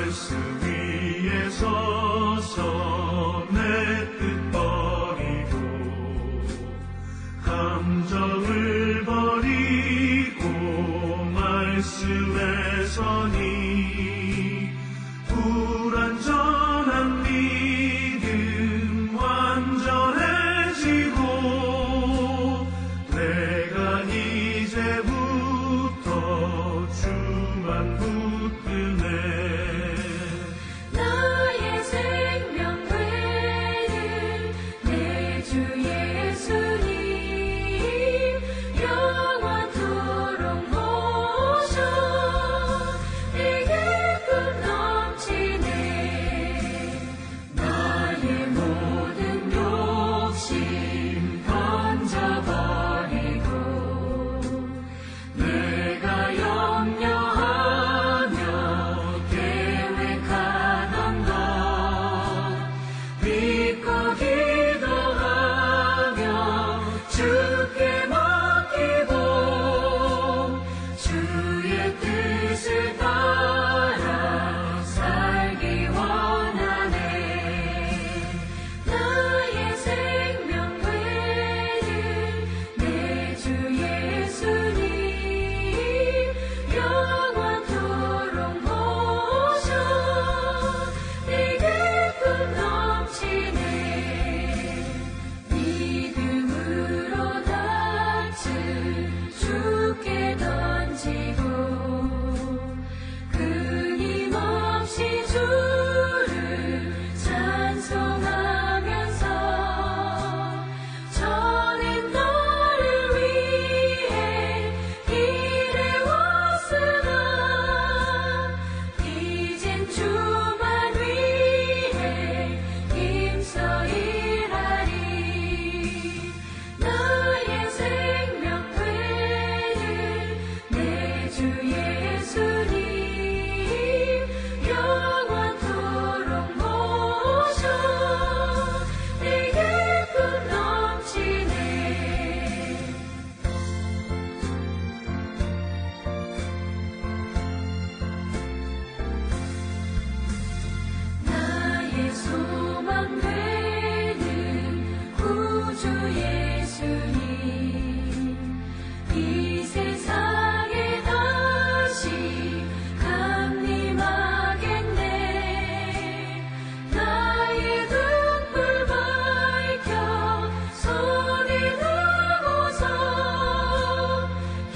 말씀 위에 서서 내 뜻 버리고 감정을 버리고 말씀에 서니 불완전한 믿음 완전해지고 내가 이제부터 주만 붙드네. 나의 생명 되는 내 주 예수님 영원토록 모셔 내게 끝 넘치네. 나의 모든 욕심 던져버리고 내가 염려하며 계획하던 것 믿고 기도하며 주께 맡기고 주의 뜻을 따라 살기 원하네. 나의 생명 되는 내 주 예수님 영원토록 모셔 내게 끝 넘치네. 믿음으로 닻을 주께 던지고 끊임없이 주를 찬송하면서 저는 너를 위해 일해왔으나 이젠 주만 위해 힘써 일하리. 나의 생명 되는 내 주 예수님 영원토록 모셔 내게 끝 넘치네. 나의 소망 되는 구주 예수님 이 세상에 다시 강림하겠네. 나의 등불 밝혀 손에 들고서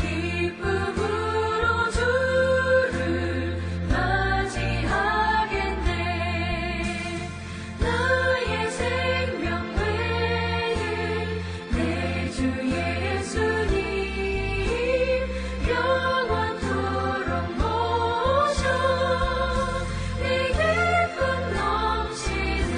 기쁨으로 주를 맞이하겠네. 나의 생명 되는 내 주 예수님 영원토록 모셔 내게 끝 넘치네.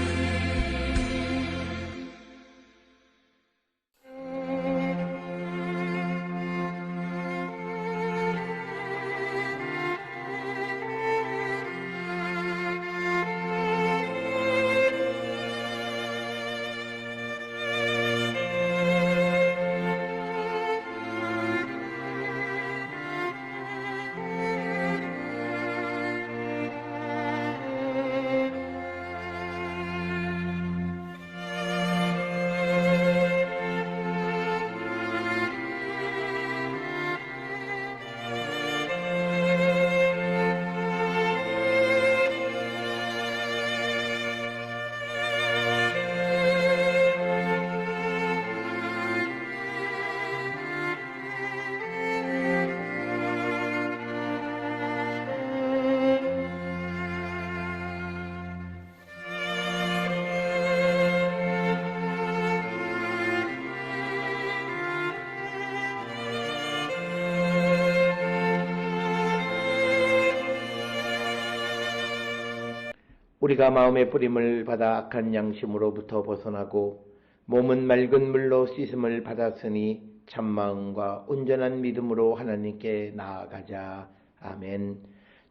우리가 마음의 뿌림을 받아 악한 양심으로부터 벗어나고 몸은 맑은 물로 씻음을 받았으니 참마음과 온전한 믿음으로 하나님께 나아가자. 아멘.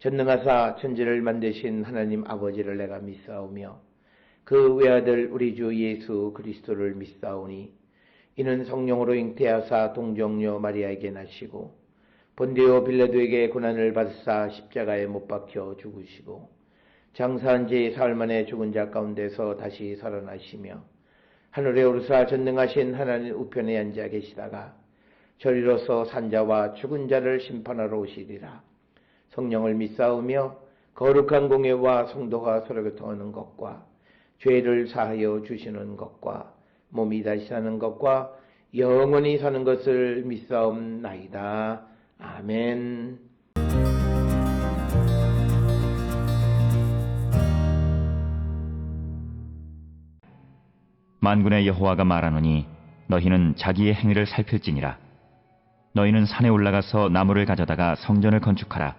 전능하사 천지를 만드신 하나님 아버지를 내가 믿사오며 그 외아들 우리 주 예수 그리스도를 믿사오니 이는 성령으로 잉태하사 동정녀 마리아에게 나시고 본디오 빌라도에게 고난을 받으사 십자가에 못 박혀 죽으시고 장사한 지 사흘 만에 죽은 자 가운데서 다시 살아나시며 하늘에 오르사 전능하신 하나님 우편에 앉아 계시다가 저리로서 산자와 죽은 자를 심판하러 오시리라. 성령을 믿사오며 거룩한 공예와 성도가 서로 교통하는 것과 죄를 사하여 주시는 것과 몸이 다시 사는 것과 영원히 사는 것을 믿사옵나이다. 아멘. 만군의 여호와가 말하노니 너희는 자기의 행위를 살필지니라. 너희는 산에 올라가서 나무를 가져다가 성전을 건축하라.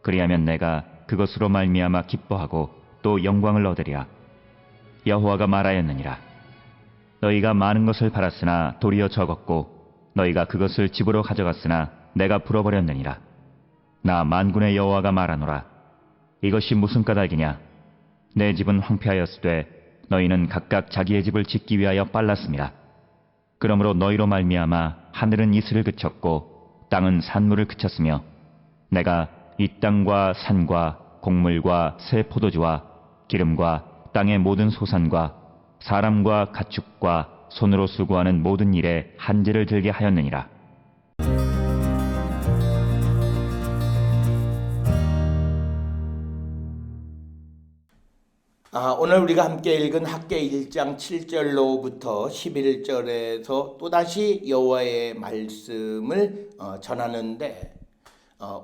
그리하면 내가 그것으로 말미암아 기뻐하고 또 영광을 얻으리라. 여호와가 말하였느니라. 너희가 많은 것을 팔았으나 도리어 적었고 너희가 그것을 집으로 가져갔으나 내가 불어버렸느니라. 나 만군의 여호와가 말하노라. 이것이 무슨 까닭이냐? 내 집은 황폐하였으되 너희는 각각 자기의 집을 짓기 위하여 빨랐습니다. 그러므로 너희로 말미암아 하늘은 이슬을 그쳤고 땅은 산물을 그쳤으며 내가 이 땅과 산과 곡물과 새 포도주와 기름과 땅의 모든 소산과 사람과 가축과 손으로 수고하는 모든 일에 한지를 들게 하였느니라. 오늘 우리가 함께 읽은 학개 1장 7절로부터 11절에서 또다시 여호와의 말씀을 전하는데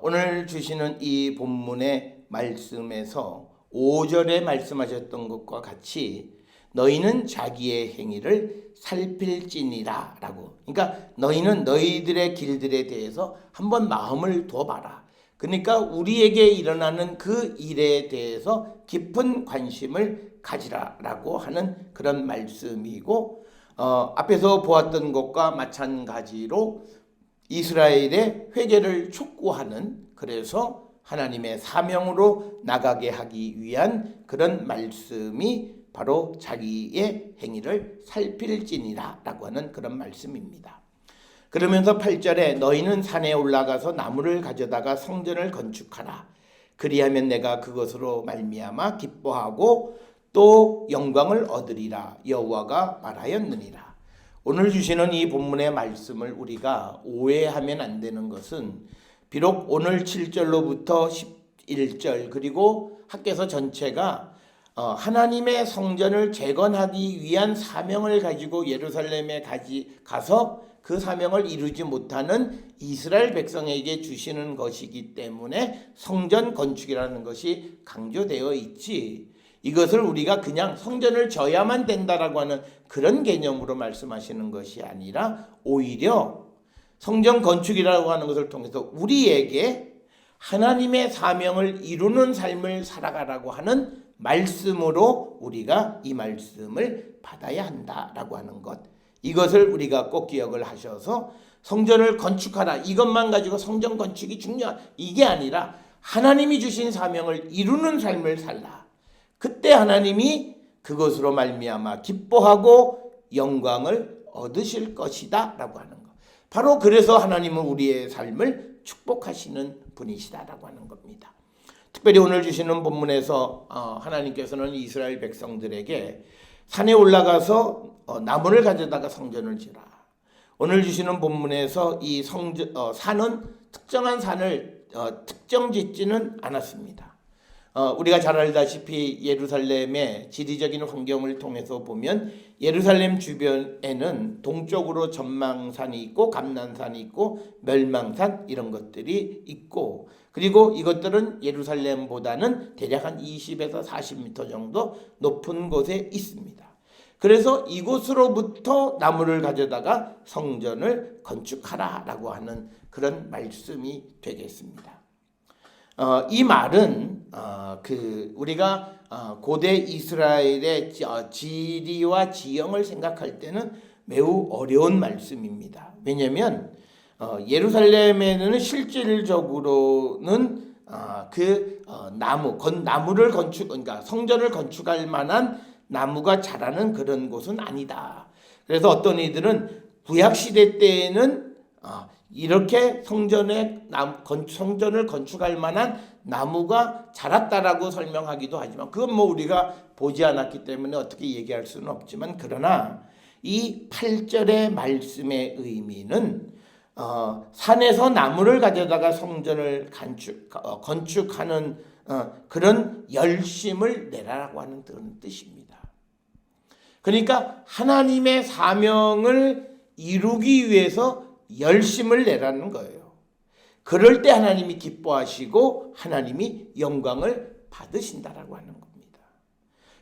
오늘 주시는 이 본문의 말씀에서 5절에 말씀하셨던 것과 같이 너희는 자기의 행위를 살필지니라 라고, 그러니까 너희는 너희들의 길들에 대해서 한번 마음을 둬봐라. 그러니까 우리에게 일어나는 그 일에 대해서 깊은 관심을 가지라라고 하는 그런 말씀이고, 앞에서 보았던 것과 마찬가지로 이스라엘의 회개를 촉구하는, 그래서 하나님의 사명으로 나가게 하기 위한 그런 말씀이 바로 자기의 행위를 살필지니라 라고 하는 그런 말씀입니다. 그러면서 8절에 너희는 산에 올라가서 나무를 가져다가 성전을 건축하라. 그리하면 내가 그것으로 말미암아 기뻐하고 또 영광을 얻으리라. 여호와가 말하였느니라. 오늘 주시는 이 본문의 말씀을 우리가 오해하면 안 되는 것은, 비록 오늘 7절로부터 11절 그리고 학개서 전체가 하나님의 성전을 재건하기 위한 사명을 가지고 예루살렘에 가서 그 사명을 이루지 못하는 이스라엘 백성에게 주시는 것이기 때문에 성전 건축이라는 것이 강조되어 있지, 이것을 우리가 그냥 성전을 져야만 된다라고 하는 그런 개념으로 말씀하시는 것이 아니라 오히려 성전 건축이라고 하는 것을 통해서 우리에게 하나님의 사명을 이루는 삶을 살아가라고 하는 말씀으로 우리가 이 말씀을 받아야 한다라고 하는 것, 이것을 우리가 꼭 기억을 하셔서 성전을 건축하라, 이것만 가지고 성전 건축이 중요한 이게 아니라 하나님이 주신 사명을 이루는 삶을 살라. 그때 하나님이 그것으로 말미암아 기뻐하고 영광을 얻으실 것이다 라고 하는 것. 바로 그래서 하나님은 우리의 삶을 축복하시는 분이시다라고 하는 겁니다. 특별히 오늘 주시는 본문에서 하나님께서는 이스라엘 백성들에게 산에 올라가서 나무를 가져다가 성전을 지라. 오늘 주시는 본문에서 이 산은 특정한 산을 특정 짓지는 않았습니다. 우리가 잘 알다시피 예루살렘의 지리적인 환경을 통해서 보면 예루살렘 주변에는 동쪽으로 전망산이 있고 감난산이 있고 멸망산 이런 것들이 있고, 그리고 이것들은 예루살렘보다는 대략 한 20에서 40m 정도 높은 곳에 있습니다. 그래서 이곳으로부터 나무를 가져다가 성전을 건축하라라고 하는 그런 말씀이 되겠습니다. 이 말은 우리가 고대 이스라엘의 지리와 지형을 생각할 때는 매우 어려운 말씀입니다. 왜냐하면 예루살렘에는 실질적으로는 나무를 그러니까 성전을 건축할 만한 나무가 자라는 그런 곳은 아니다. 그래서 어떤 이들은 구약 시대 때에는 이렇게 성전을 건축할 만한 나무가 자랐다라고 설명하기도 하지만 그건 뭐 우리가 보지 않았기 때문에 어떻게 얘기할 수는 없지만, 그러나 이 8절의 말씀의 의미는 산에서 나무를 가져다가 성전을 건축하는 그런 열심을 내라라고 하는 뜻입니다. 그러니까 하나님의 사명을 이루기 위해서 열심을 내라는 거예요. 그럴 때 하나님이 기뻐하시고 하나님이 영광을 받으신다라고 하는 겁니다.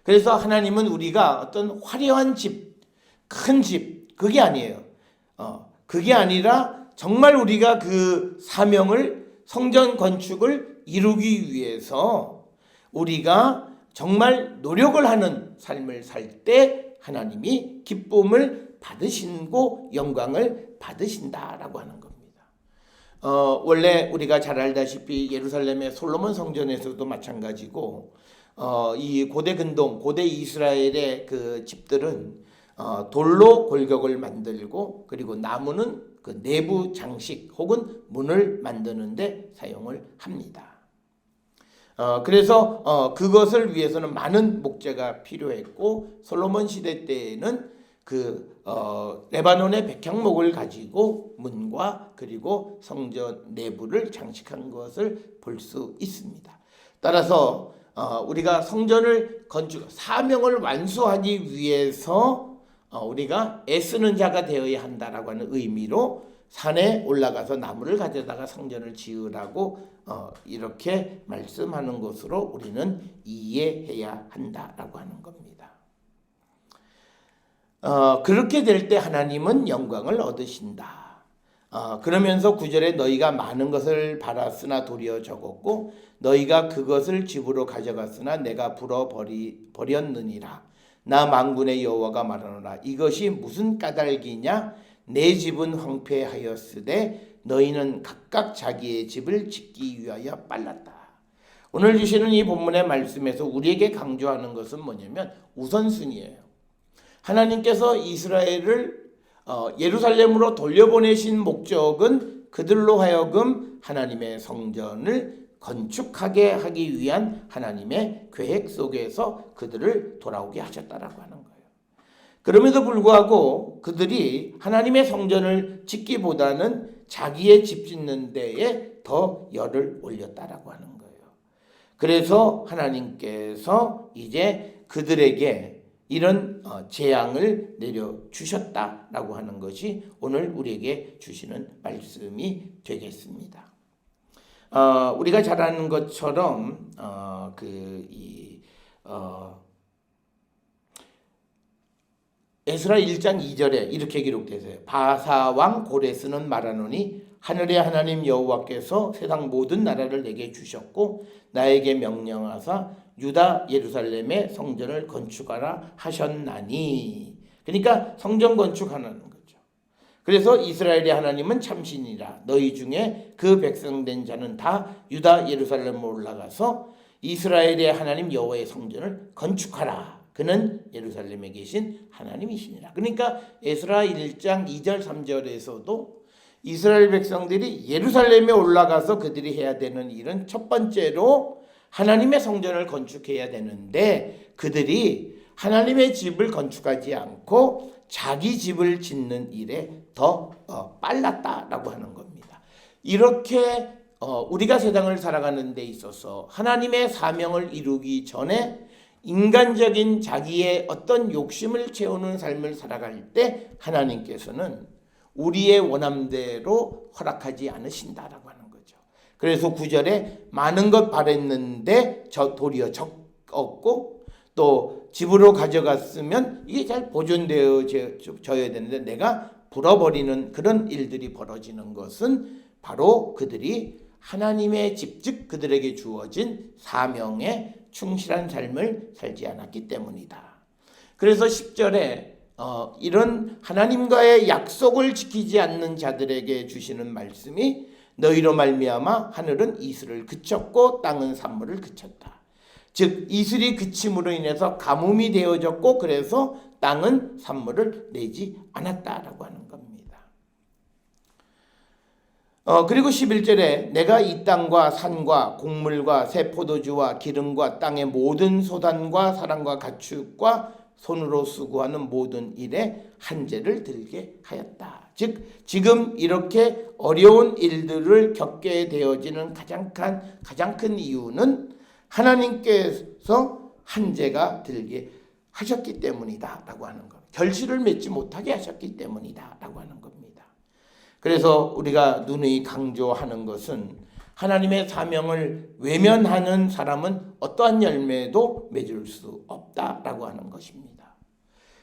그래서 하나님은 우리가 어떤 화려한 집, 큰 집, 그게 아니에요. 그게 아니라 정말 우리가 그 사명을, 성전 건축을 이루기 위해서 우리가 정말 노력을 하는 삶을 살 때 하나님이 기쁨을 받으시고 영광을 받으신다라고 하는 겁니다. 원래 우리가 잘 알다시피 예루살렘의 솔로몬 성전에서도 마찬가지고, 이 고대 근동, 고대 이스라엘의 그 집들은 돌로 골격을 만들고, 그리고 나무는 그 내부 장식 혹은 문을 만드는데 사용을 합니다. 그래서 그것을 위해서는 많은 목재가 필요했고, 솔로몬 시대 때에는 레바논의 백향목을 가지고 문과 그리고 성전 내부를 장식한 것을 볼 수 있습니다. 따라서 우리가 성전을 사명을 완수하기 위해서 우리가 애쓰는 자가 되어야 한다라고 하는 의미로 산에 올라가서 나무를 가져다가 성전을 지으라고 이렇게 말씀하는 것으로 우리는 이해해야 한다라고 하는 겁니다. 그렇게 될 때 하나님은 영광을 얻으신다. 그러면서 9절에 너희가 많은 것을 바랐으나 도리어 적었고 너희가 그것을 집으로 가져갔으나 내가 버렸느니라. 나 만군의 여호와가 말하노라. 이것이 무슨 까닭이냐? 내 집은 황폐하였으되 너희는 각각 자기의 집을 짓기 위하여 빨랐다. 오늘 주시는 이 본문의 말씀에서 우리에게 강조하는 것은 뭐냐면 우선순위예요. 하나님께서 이스라엘을 예루살렘으로 돌려보내신 목적은 그들로 하여금 하나님의 성전을 건축하게 하기 위한 하나님의 계획 속에서 그들을 돌아오게 하셨다라고 하는 거예요. 그럼에도 불구하고 그들이 하나님의 성전을 짓기보다는 자기의 집 짓는 데에 더 열을 올렸다라고 하는 거예요. 그래서 하나님께서 이제 그들에게 이런 재앙을 내려주셨다라고 하는 것이 오늘 우리에게 주시는 말씀이 되겠습니다. 우리가 잘 아는 것처럼 에스라 1장 2절에 이렇게 기록되어요. 바사왕 고레스는 말하노니 하늘의 하나님 여호와께서 세상 모든 나라를 내게 주셨고 나에게 명령하사 유다 예루살렘의 성전을 건축하라 하셨나니. 그러니까 성전 건축하는 거죠. 그래서 이스라엘의 하나님은 참신이라. 너희 중에 그 백성된 자는 다 유다 예루살렘으로 올라가서 이스라엘의 하나님 여호와의 성전을 건축하라. 그는 예루살렘에 계신 하나님이시니라. 그러니까 에스라 1장 2절 3절에서도 이스라엘 백성들이 예루살렘에 올라가서 그들이 해야 되는 일은 첫 번째로 하나님의 성전을 건축해야 되는데 그들이 하나님의 집을 건축하지 않고 자기 집을 짓는 일에 더 빨랐다라고 하는 겁니다. 이렇게 우리가 세상을 살아가는 데 있어서 하나님의 사명을 이루기 전에 인간적인 자기의 어떤 욕심을 채우는 삶을 살아갈 때 하나님께서는 우리의 원함대로 허락하지 않으신다라고 하는 거죠. 그래서 9절에 많은 것 바랬는데 도리어 적었고 또 집으로 가져갔으면 이게 잘 보존되어져야 되는데 내가 불어버리는 그런 일들이 벌어지는 것은 바로 그들이 하나님의 집, 즉 그들에게 주어진 사명에 충실한 삶을 살지 않았기 때문이다. 그래서 10절에 이런 하나님과의 약속을 지키지 않는 자들에게 주시는 말씀이 너희로 말미암아 하늘은 이슬을 그쳤고 땅은 산물을 그쳤다. 즉 이슬이 그침으로 인해서 가뭄이 되어졌고 그래서 땅은 산물을 내지 않았다라고 하는 겁니다. 그리고 11절에 내가 이 땅과 산과 곡물과 새 포도주와 기름과 땅의 모든 소단과 사람과 가축과 손으로 수고하는 모든 일에 한제를 들게 하였다. 즉 지금 이렇게 어려운 일들을 겪게 되어지는 가장 큰 이유는 하나님께서 한제가 들게 하셨기 때문이다 라고 하는 겁니다. 결실을 맺지 못하게 하셨기 때문이다 라고 하는 겁니다. 그래서 우리가 누누이 강조하는 것은 하나님의 사명을 외면하는 사람은 어떠한 열매도 맺을 수 없다라고 하는 것입니다.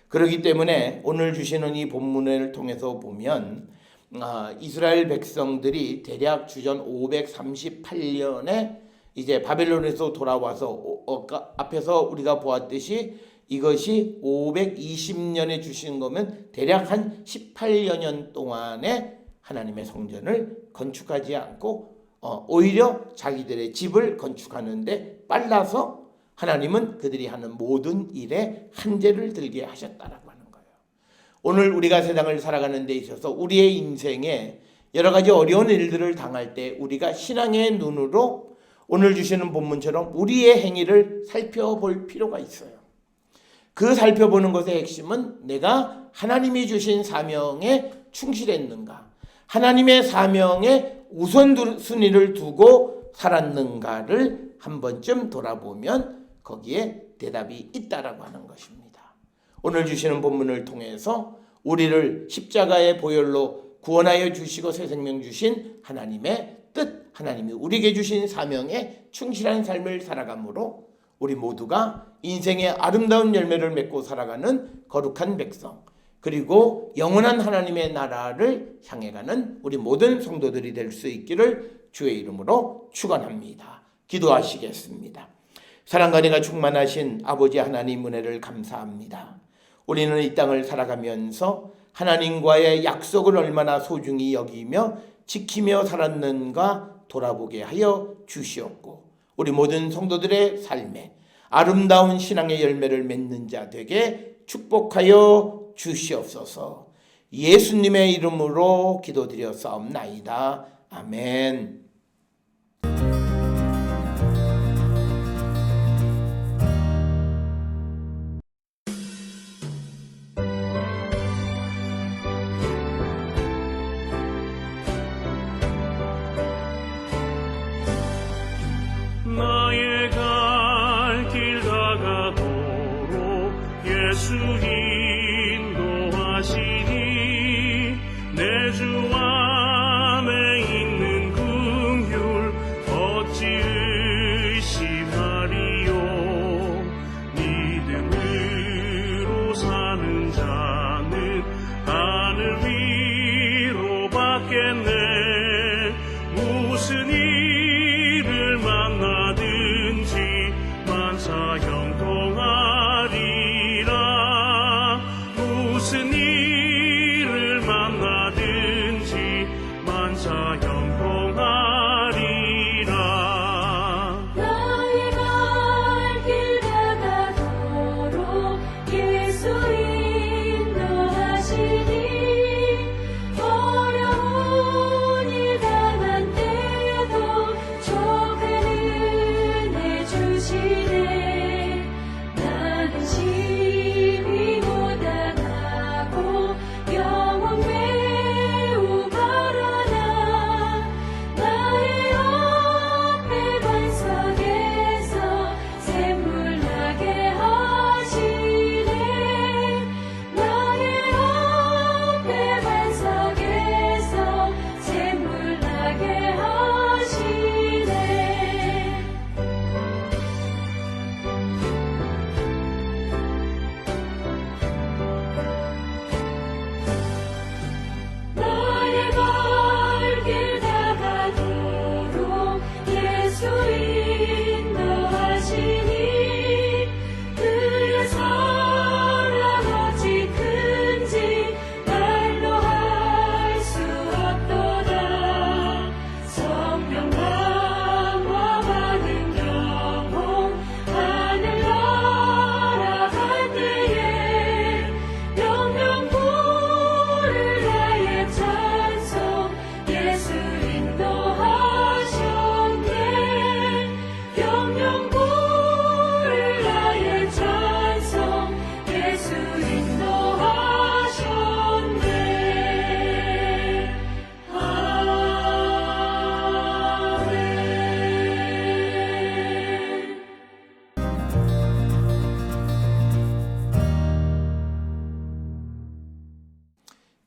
그렇기 때문에 오늘 주시는 이 본문을 통해서 보면 이스라엘 백성들이 대략 주전 538년에 이제 바벨론에서 돌아와서 앞에서 우리가 보았듯이 이것이 520년에 주신 거면 대략 한 18여 년 동안에 하나님의 성전을 건축하지 않고 오히려 자기들의 집을 건축하는데 빨라서 하나님은 그들이 하는 모든 일에 한제를 들게 하셨다라고 하는 거예요. 오늘 우리가 세상을 살아가는 데 있어서 우리의 인생에 여러 가지 어려운 일들을 당할 때 우리가 신앙의 눈으로 오늘 주시는 본문처럼 우리의 행위를 살펴볼 필요가 있어요. 그 살펴보는 것의 핵심은 내가 하나님이 주신 사명에 충실했는가, 하나님의 사명에 우선순위를 두고 살았는가를 한 번쯤 돌아보면 거기에 대답이 있다라고 하는 것입니다. 오늘 주시는 본문을 통해서 우리를 십자가의 보혈로 구원하여 주시고 새 생명 주신 하나님의 뜻, 하나님이 우리에게 주신 사명에 충실한 삶을 살아가므로 우리 모두가 인생의 아름다운 열매를 맺고 살아가는 거룩한 백성, 그리고 영원한 하나님의 나라를 향해 가는 우리 모든 성도들이 될 수 있기를 주의 이름으로 축원합니다. 기도하시겠습니다. 사랑과 은혜가 충만하신 아버지 하나님 은혜를 감사합니다. 우리는 이 땅을 살아가면서 하나님과의 약속을 얼마나 소중히 여기며 지키며 살았는가 돌아보게 하여 주시옵고 우리 모든 성도들의 삶에 아름다운 신앙의 열매를 맺는 자 되게 축복하여 주시옵소서. 예수님의 이름으로 기도드렸사옵나이다. 아멘. 나의 갈 길 다가도록 예수 인도하시니 내 주 안에 있는 긍휼 어찌 의심하리요. 믿음으로 사는 자는 하늘 위로 받겠네. 무슨 일을 만나든지 만사 형통하리라. 무슨 일을 만나든지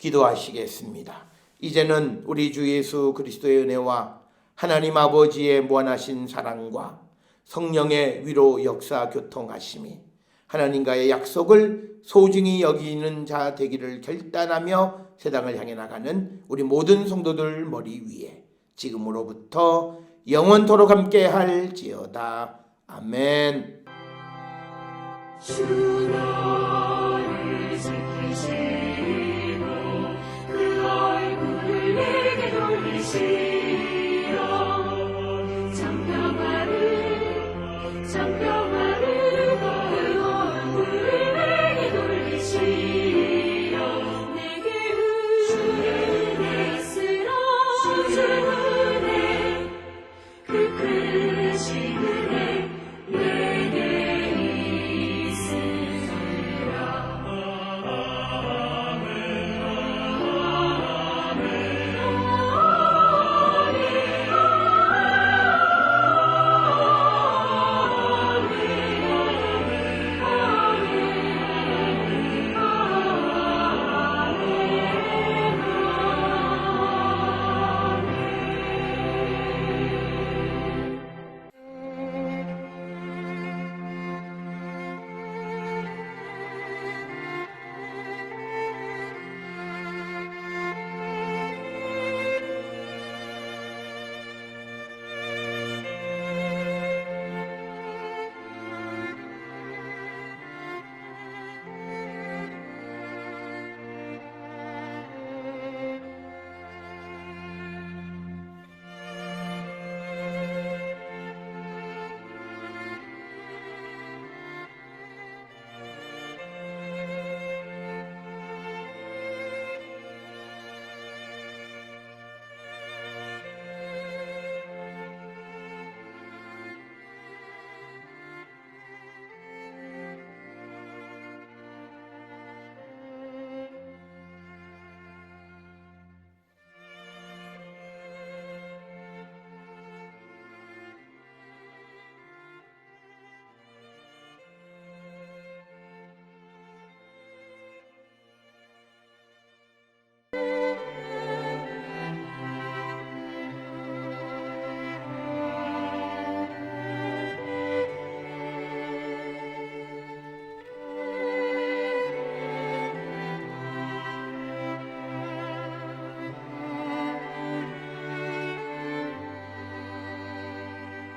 기도하시겠습니다. 이제는 우리 주 예수 그리스도의 은혜와 하나님 아버지의 무한하신 사랑과 성령의 위로 역사 교통하심이 하나님과의 약속을 소중히 여기는 자 되기를 결단하며 세상을 향해 나가는 우리 모든 성도들 머리 위에 지금으로부터 영원토록 함께 할지어다. 아멘. 주라